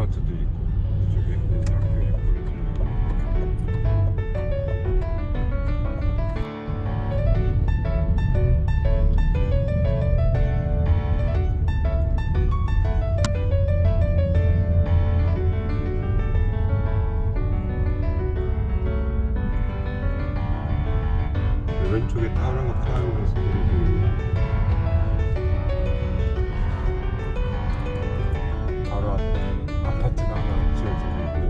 아파트도 있고 이쪽에 학교 입구를 들어가고. 왼쪽에 타워랑과 프라이머리 스쿨이 보입니다. 바로 앞에 아파트가 하나 지어지고 있고요.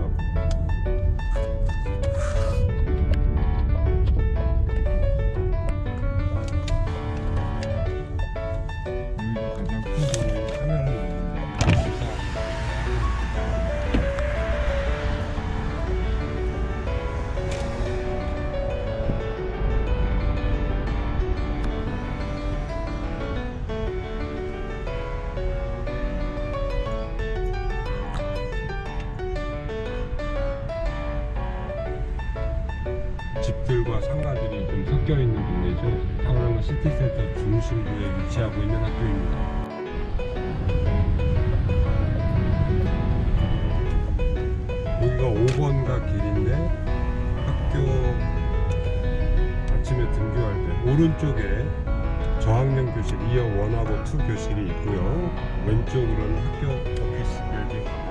여기가 가장 큰 도로에 카메라를 놓는데 집들과 상가들이 좀 섞여 있는 동네죠. 타워랑과 시티센터 중심부에 위치하고 있는 학교입니다. 여기가 5번가 길인데 학교 아침에 등교할 때 오른쪽에 저학년 교실 이어 1하고 2 교실이 있고요. 왼쪽으로는 학교 오피스 빌딩하고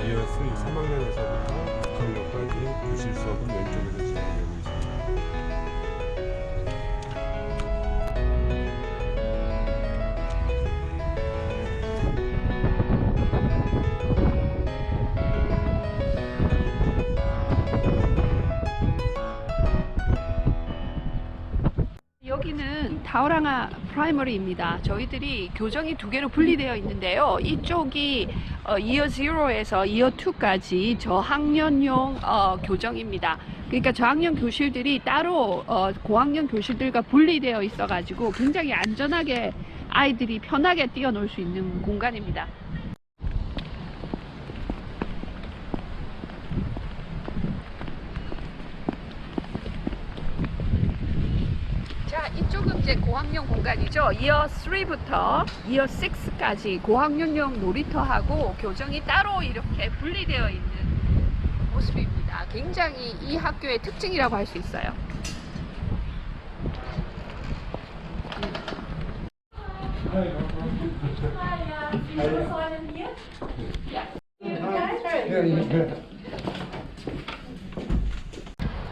이어서 3학년에서부터 6학년까지 교실 수업은 왼쪽에서 진행되고 있습니다. 여기는 타오랑아 프라이머리입니다. 저희들이 교정이 두 개로 분리되어 있는데요. 이쪽이 이어 0에서 이어 2까지 저학년용 교정입니다. 그러니까 저학년 교실들이 따로 고학년 교실들과 분리되어 있어 가지고 굉장히 안전하게 아이들이 편하게 뛰어놀 수 있는 공간입니다. 자, 이쪽은 이제 고학년 공간이죠. 이어 3부터 이어 6까지 고학년용 놀이터하고 교정이 따로 이렇게 분리되어 있는 모습입니다. 굉장히 이 학교의 특징이라고 할 수 있어요.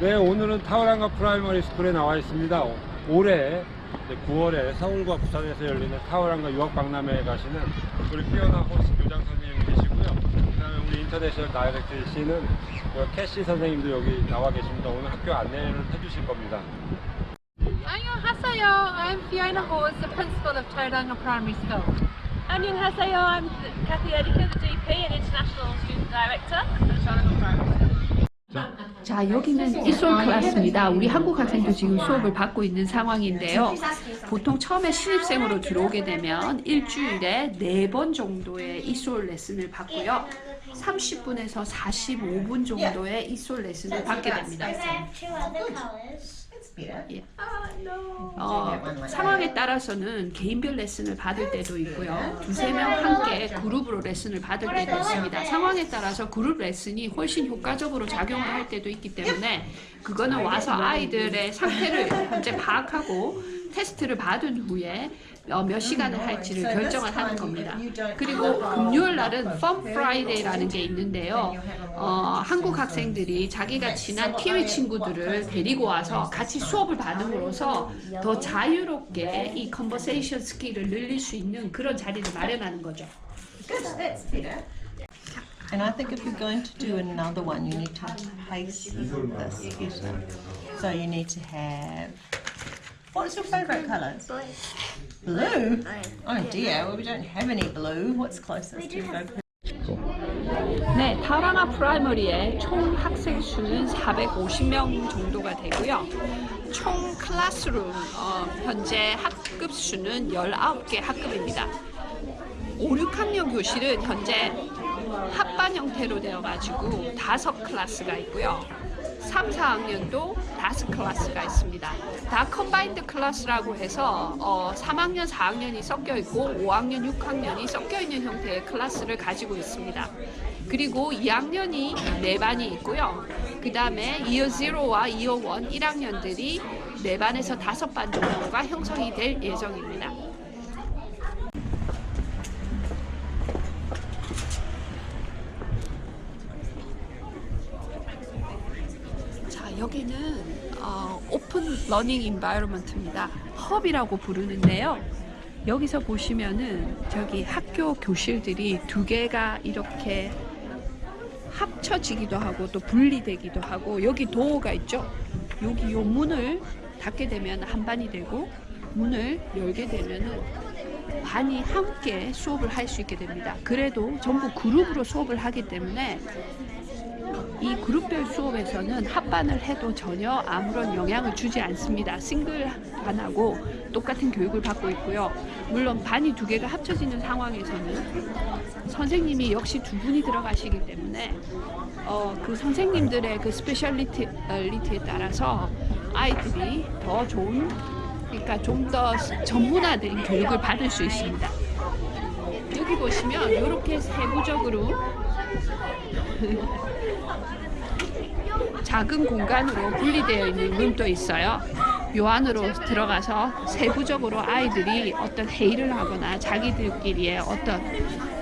네, 오늘은 타오랑가 프라이머리 스쿨에 나와 있습니다. 올해 9월에 서울과 부산에서 열리는 타오랑가 유학박람회에 가시는 우리 피오나 호스 교장 선생님이 계시고요. 그 다음에 우리 인터내셔널 다이렉터이시는 캐시 선생님도 여기 나와 계십니다. 오늘 학교 안내를 해주실 겁니다. 안녕하세요. I'm Fiona Hawes, the principal of Tauranga Primary School. 안녕하세요. I'm Kathy Ediker, the DP and International Student Director at Tauranga Primary School. 자, 여기는 이솔 클래스입니다. 우리 한국 학생도 지금 수업을 받고 있는 상황인데요. 보통 처음에 신입생으로 들어오게 되면 일주일에 4번 정도의 이솔 레슨을 받고요. 30분에서 45분 정도의 이솔 레슨을 받게 됩니다. 예. 상황에 따라서는 개인별 레슨을 받을 때도 있고요. 2~3명 함께 그룹으로 레슨을 받을 때도 있습니다. 상황에 따라서 그룹 레슨이 훨씬 효과적으로 작용을 할 때도 있기 때문에 그거는 와서 아이들의 상태를 현재 파악하고 테스트를 받은 후에 몇 시간을 할지를 결정을 하는 겁니다. 그리고 금요일 날은 펌 프라이데이라는 게 있는데요. 한국 학생들이 자기가 친한 키위 친구들을 데리고 와서 같이 수업을 받음으로써 더 자유롭게 이 컨버세이션 스킬을 늘릴 수 있는 그런 자리를 마련하는 거죠. And I think if you're going to do another one, you need to pace this better. So you need to have. What's your favourite colours? Blue. Oh dear. Well, we don't have any blue. What's closest to go? 네, 타오랑아 프라이머리의 총 학생 수는 450명 정도가 되고요. 총 클래스룸 현재 학급 수는 19개 학급입니다. 5, 6학년 교실은 현재 합반 형태로 되어가지고 5클래스가 있고요. 3, 4학년도 5클래스가 있습니다. 다 컴바인드 클래스라고 해서 3학년, 4학년이 섞여 있고 5학년, 6학년이 섞여 있는 형태의 클래스를 가지고 있습니다. 그리고 2학년이 4반이 있고요. 그 다음에 Year 0와 Year 1, 1학년들이 4반에서 5반 정도가 형성이 될 예정입니다. 자, 여기는 오픈 러닝 인바이러먼트입니다. 헙이라고 부르는데요. 여기서 보시면은 저기 학교 교실들이 2개가 이렇게 합쳐지기도 하고 또 분리되기도 하고, 여기 도어가 있죠. 여기 요 문을 닫게 되면 한 반이 되고, 문을 열게 되면은 반이 함께 수업을 할 수 있게 됩니다. 그래도 전부 그룹으로 수업을 하기 때문에 이 그룹별 수업에서는 합반을 해도 전혀 아무런 영향을 주지 않습니다. 싱글 반하고 똑같은 교육을 받고 있고요. 물론 반이 2개가 합쳐지는 상황에서는 선생님이 역시 2분이 들어가시기 때문에 그 선생님들의 그 스페셜리티에 따라서 아이들이 더 좋은, 그러니까 좀 더 전문화된 교육을 받을 수 있습니다. 여기 보시면 이렇게 세부적으로 작은 공간으로 분리되어 있는 룸도 있어요. 요 안으로 들어가서 세부적으로 아이들이 어떤 회의를 하거나 자기들끼리의 어떤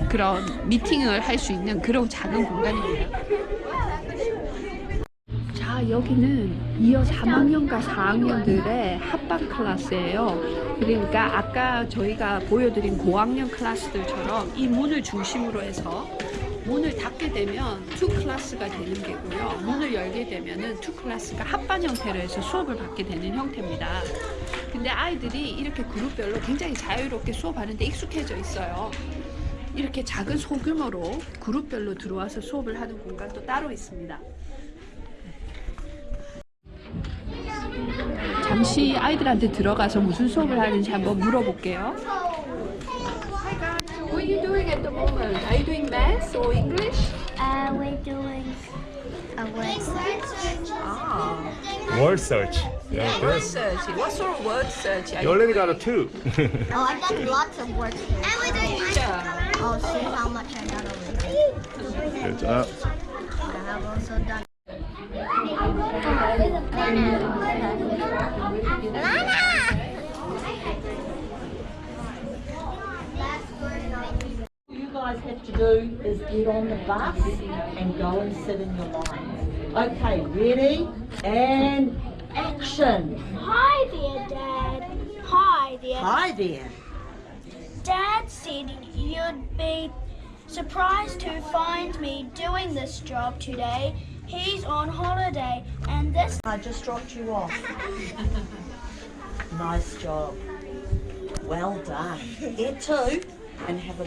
그런 미팅을 할 수 있는 그런 작은 공간입니다. 자, 여기는 이어 3학년과 4학년들의 합반 클래스예요. 그러니까 아까 저희가 보여드린 고학년 클래스들처럼 이 문을 중심으로 해서 문을 닫게 되면 2 클래스가 되는 게고요. 문을 열게 되면은 2 클래스가 합반 형태로 해서 수업을 받게 되는 형태입니다. 근데 아이들이 이렇게 그룹별로 굉장히 자유롭게 수업하는데 익숙해져 있어요. 이렇게 작은 소규모로 그룹별로 들어와서 수업을 하는 공간도 따로 있습니다. 잠시 아이들한테 들어가서 무슨 수업을 하는지 한번 물어볼게요. What are you doing at the moment? Are you doing math or English? We're doing a word search. Word search. Yeah, Word good. search. What sort of word search are You you already doing? got a 2. Oh, I've done lots of work. And we're doing Oh, see how much I've done already. Good job. I have also done. you guys have to do is get on the bus and go and sit in your line. Okay, ready? And action. Hi there, Dad. Hi there. Hi there. Dad said you'd be surprised to find me doing this job today. He's on holiday and this. I just dropped you off. Nice job. Well done. Get 2 and have a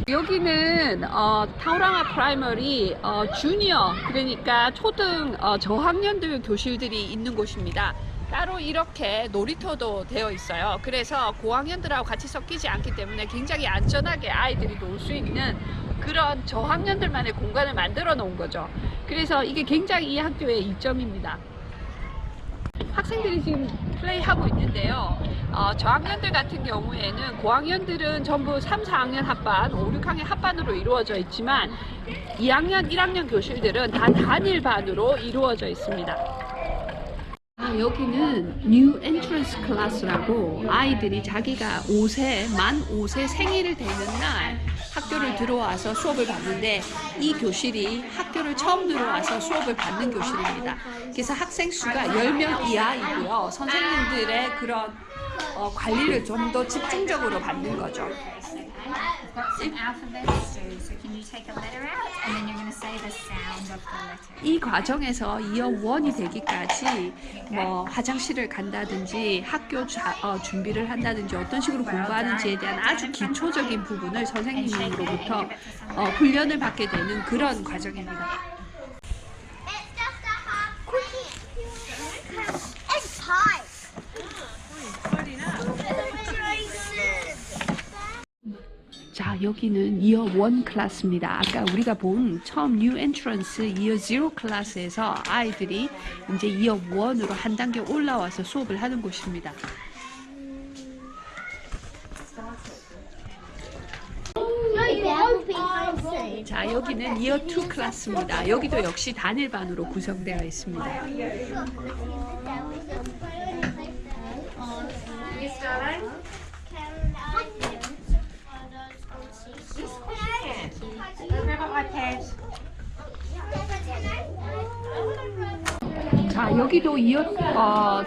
여기는 타우랑아 프라이머리 주니어, 그러니까 초등 저학년들 교실들이 있는 곳입니다. 따로 이렇게 놀이터도 되어 있어요. 그래서 고학년들하고 같이 섞이지 않기 때문에 굉장히 안전하게 아이들이 놀 수 있는 그런 저학년들만의 공간을 만들어 놓은 거죠. 그래서 이게 굉장히 이 학교의 이점입니다. 학생들이 지금 플레이하고 있는데요. 저학년들 같은 경우에는 고학년들은 전부 3, 4학년 합반, 5, 6학년 합반으로 이루어져 있지만 2학년, 1학년 교실들은 다 단일반으로 이루어져 있습니다. 여기는 New Entrance Class라고 아이들이 자기가 만 5세 생일을 되는 날 학교를 들어와서 수업을 받는데, 이 교실이 학교를 처음 들어와서 수업을 받는 교실입니다. 그래서 학생 수가 10명 이하이고요. 선생님들의 그런 관리를 좀 더 집중적으로 받는 거죠. An alphabet, so can you take a letter out and then you're going to say the sound of the letter. 이 과정에서 이어 1이 되기까지 뭐 화장실을 간다든지 학교 준비를 한다든지 어떤 식으로 공부하는지에 대한 아주 기초적인 부분을 선생님으로부터 훈련을 받게 되는 그런 과정입니다. It's just a hot cookie. It's hot. 자, 여기는 이어 1 클래스입니다. 아까 우리가 본 처음 뉴 엔트런스 이어 0 클래스에서 아이들이 이제 이어 1으로 한 단계 올라와서 수업을 하는 곳입니다. 자, 여기는 이어 2 클래스입니다. 여기도 역시 단일반으로 구성되어 있습니다. 자, 여기도 이어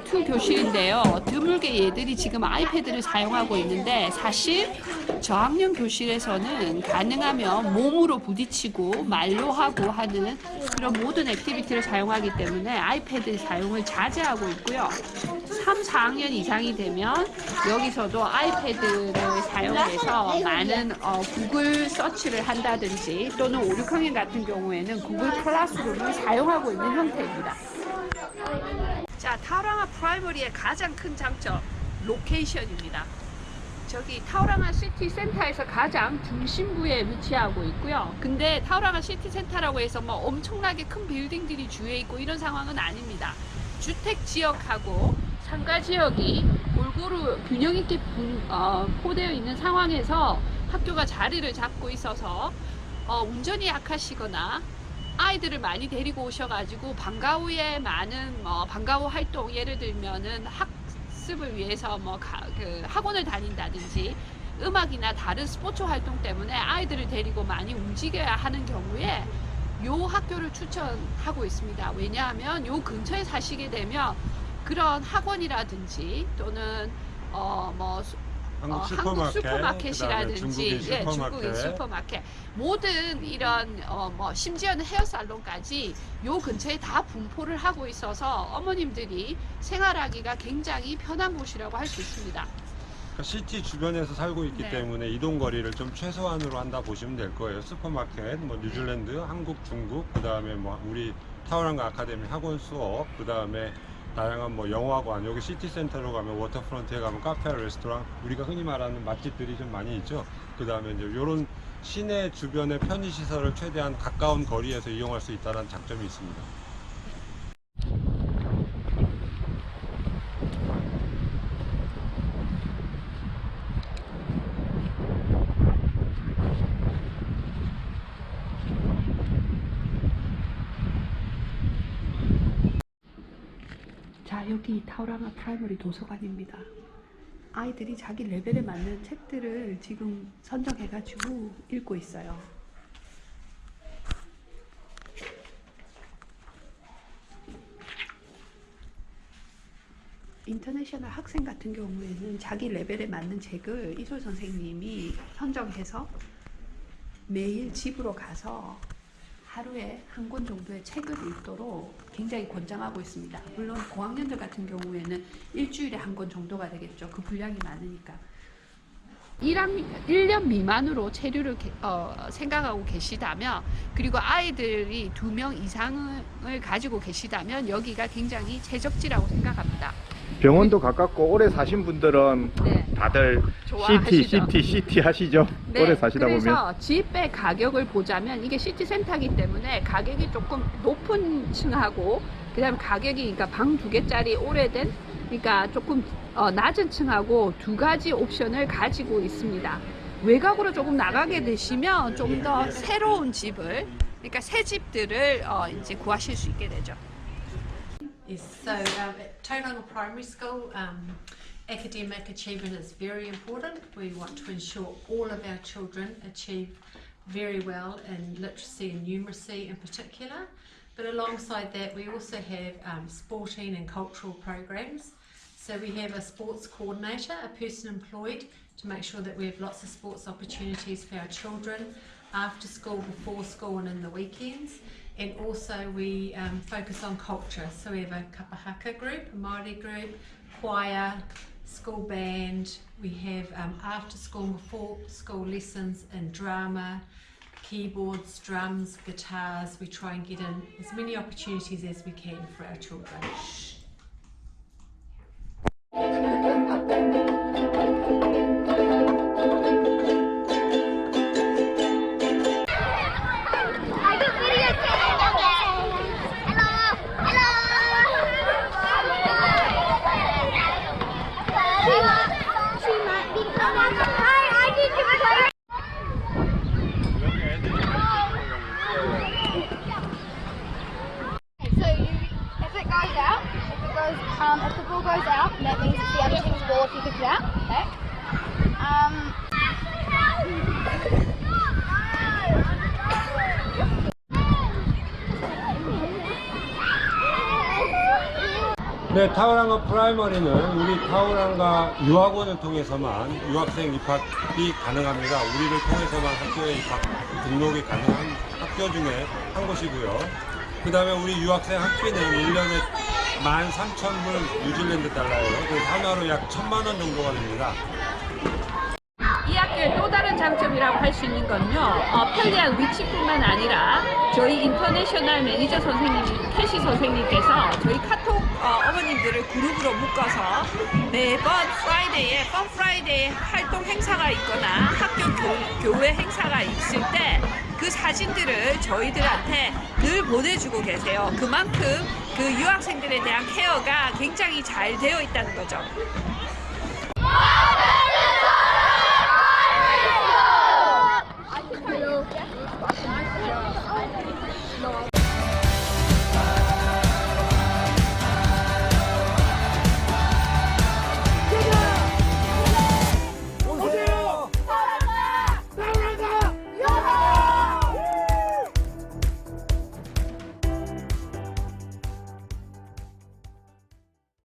2 교실인데요. 드물게 얘들이 지금 아이패드를 사용하고 있는데 사실 저학년 교실에서는 가능하면 몸으로 부딪히고 말로 하고 하는 그런 모든 액티비티를 사용하기 때문에 아이패드 사용을 자제하고 있고요. 3, 4학년 이상이 되면 여기서도 아이패드를 사용해서 많은 구글 서치를 한다든지 또는 5, 6학년 같은 경우에는 구글 클래스룸을 사용하고 있는 형태입니다. 자, 타우랑아 프라이머리의 가장 큰 장점, 로케이션입니다. 저기 타우랑아 시티 센터에서 가장 중심부에 위치하고 있고요. 근데 타우랑아 시티 센터라고 해서 뭐 엄청나게 큰 빌딩들이 주위에 있고 이런 상황은 아닙니다. 주택 지역하고 상가 지역이 골고루 균형 있게 포되어 있는 상황에서 학교가 자리를 잡고 있어서 운전이 약하시거나 아이들을 많이 데리고 오셔가지고 방과 후에 많은 방과 후 활동, 예를 들면은 학습을 위해서 그 학원을 다닌다든지 음악이나 다른 스포츠 활동 때문에 아이들을 데리고 많이 움직여야 하는 경우에 요 학교를 추천하고 있습니다. 왜냐하면 요 근처에 사시게 되면 그런 학원이라든지 또는 한국 슈퍼마켓이라든지 중국인 슈퍼마켓 모든 이런 심지어는 헤어살론까지 요 근처에 다 분포를 하고 있어서 어머님들이 생활하기가 굉장히 편한 곳이라고 할 수 있습니다. 그러니까 시티 주변에서 살고 있기 때문에 이동 거리를 좀 최소한으로 한다 보시면 될 거예요. 슈퍼마켓, 뉴질랜드, 한국, 중국, 그 다음에 우리 타우랑아 아카데미 학원 수업, 그 다음에 다양한 영화관, 여기 시티센터로 가면 워터프런트에 가면 카페, 레스토랑, 우리가 흔히 말하는 맛집들이 좀 많이 있죠. 그 다음에 이제 이런 시내 주변의 편의시설을 최대한 가까운 거리에서 이용할 수 있다는 장점이 있습니다. 자, 여기 타우랑아 프라이머리 도서관입니다. 아이들이 자기 레벨에 맞는 책들을 지금 선정해가지고 읽고 있어요. 인터내셔널 학생 같은 경우에는 자기 레벨에 맞는 책을 이솔 선생님이 선정해서 매일 집으로 가서 하루에 한 권 정도의 책을 읽도록 굉장히 권장하고 있습니다. 물론 고학년들 같은 경우에는 일주일에 한 권 정도가 되겠죠. 그 분량이 많으니까. 1년 미만으로 체류를 생각하고 계시다면, 그리고 아이들이 2명 이상을 가지고 계시다면 여기가 굉장히 최적지라고 생각합니다. 병원도 가깝고 오래 사신 분들은 다들 시티 하시죠? 오래 사시다 보면. 그래서 집의 가격을 보자면 이게 시티센터이기 때문에 가격이 조금 높은 층하고 그 다음에 가격이 그러니까 방 2개짜리 오래된 그러니까 조금 낮은 층하고 2가지 옵션을 가지고 있습니다. 외곽으로 조금 나가게 되시면 좀 더 새로운 집을, 그러니까 새 집들을 이제 구하실 수 있게 되죠. Yes, so at Tauranga Primary School, academic achievement is very important. We want to ensure all of our children achieve very well in literacy and numeracy in particular. But alongside that, we also have sporting and cultural programs. So we have a sports coordinator, a person employed to make sure that we have lots of sports opportunities for our children after school, before school and in the weekends. And also we focus on culture. So we have a kapahaka group, a Māori group, choir, school band. We have after school and before school lessons in drama, keyboards, drums, guitars. We try and get in as many opportunities as we can for our children. If the ball goes out, that means it's the other team's ball if you kick it out. Okay. 네, 타오랑과 프라이머리는 우리 타오랑과 유학원을 통해서만 유학생 입학이 가능합니다. 우리를 통해서만 학교에 입학 등록이 가능한 학교 중에 한 곳이고요. 그 다음에 우리 유학생 학비는 1년에 13,000불 뉴질랜드 달러예요. 그래서 하나로 약 1,000만 원 정도가 됩니다. 이 학교의 또 다른 장점이라고 할 수 있는 건요, 편리한 위치뿐만 아니라 저희 인터내셔널 매니저 선생님, 캐시 선생님께서 저희 카톡 어머님들을 그룹으로 묶어서 매번 프라이데이에 펀 프라이데이 활동 행사가 있거나 학교 교회 행사가 있을 때 그 사진들을 저희들한테 늘 보내주고 계세요. 그만큼 그 유학생들에 대한 케어가 굉장히 잘 되어 있다는 거죠.